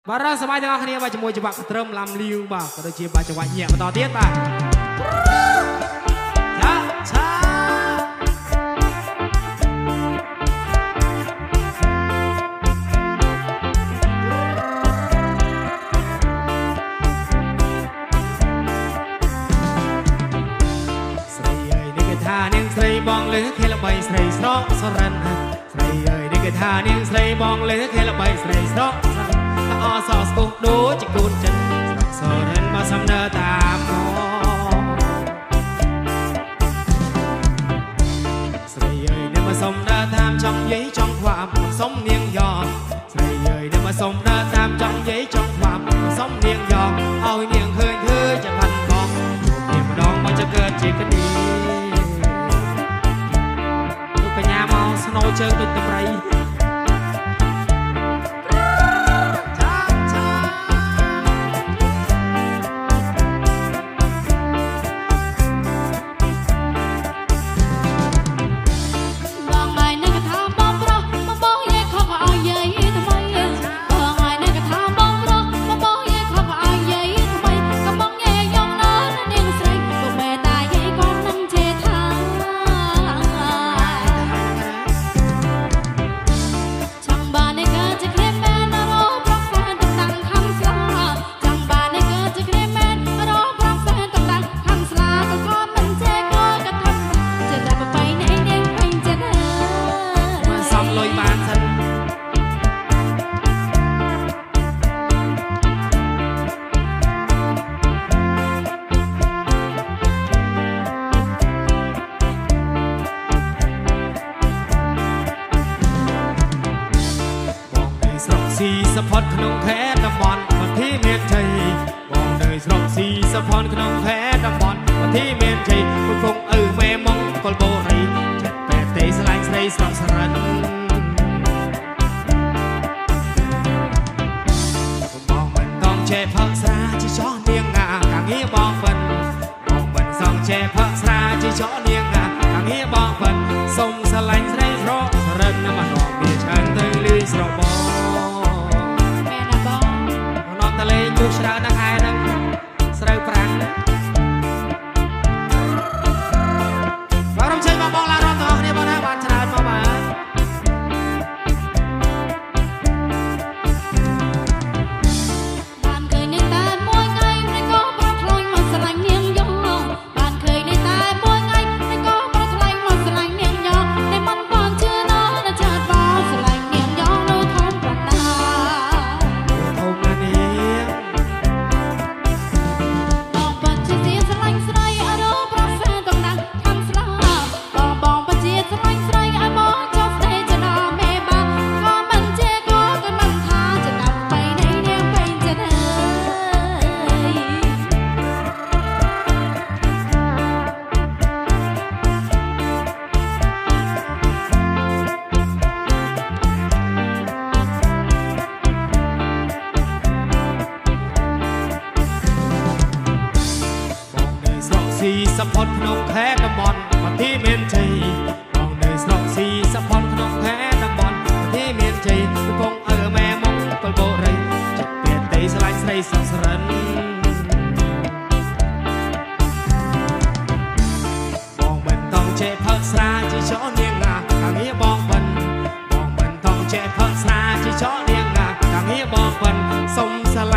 បាទរសប្បាយទាំងអស់គ្នាបាទជាមួយច្បាប់ត្រឹមឡាំលាវបាទក៏ដូចជាបាទចង្វាក់ញាក់បន្តទៀតបាទឆាស្រីអើយនេះគេថានាងស្រីបងលើគេល្បីស្រីស្រកសរិនស្រីអើយនេះគេថានាងស្រីបងលើគេល្បីស្រីស្រកអសស្គុះដូចជាគូនចិត្តស្រកសរិនមកសំដៅតាមមកស្រីអើយនេះមកសំដៅតាមចង់យាយចង់ខ្វាប់សំនាងយ៉ងស្រីអើយនេះមកសំដៅតាមចង់យាយចង់ខ្វាប់សំនាងយ៉ងឲ្យនាងឃើញធ្វើជាផាន់បងជួបគ្នាម្ដងមកจะកើតជាគនីលោកកញ្ញាមកស្នូជើងដូចតម្រៃសផតក្នុងខេត្តតំបន់បន្ទាយមានជ័យបងនៅស្រុកស៊ីសផតក្នុងខេត្តតំបន់បន្ទាយមានជ័យកំពុងឪមេមង្គលបូរីចិត្តតែទេស្លាញ់ស្រីស្រស់សរិនបងមិនต้องចេះផឹកស្រាជាចោះនាងងាកាងងារបងបិនបងមិនសងចេះផឹកស្រាជាចោះនាងងាកាងងារបងបិនសុំស្លាញ់ស្រីស្រស់សរិនមកនំវាច្រើនទៅលឺស្របងទូស្រើនឹងឯនឹងស្រូវប្រាំងបាទរំជើញមកបងឡារំទាំងអស់គ្នាបងណាបានច្រើនមកបាទបានឃើញនេះតែមួយថ្ងៃមិនក៏ប្រត់ខ្លាញ់មកស្រឡាញ់នាងយ៉ងបានឃើញនេះតែមួយថ្ងៃមិនក៏ប្រត់ខ្លាញ់មកស្រឡាញ់នាងយ៉ងតែមិនបានជឿណោះនៅចាត់បងស្រឡាញ់នាងយ៉ងនៅធំប្រតាធំណានេះស៊ីសផុតក្នុងខេត្តតំបន់បន្ទាយមានជ័យបងនៅស្រុកស៊ីសផុតក្នុងខេត្តតំបន់បន្ទាយមានជ័យកំពុងឪមេមង្គលបូរីចិត្តពេតេស្លាញ់ស្រីស្រស់សរិនបងមិនต้องចេះផឹកស្រាជាចោះនាងងាកាងងារបងបិនបងមិនต้องចេះផឹកស្រាជាចោះនាងងាកាងងារបងបិនសុំស្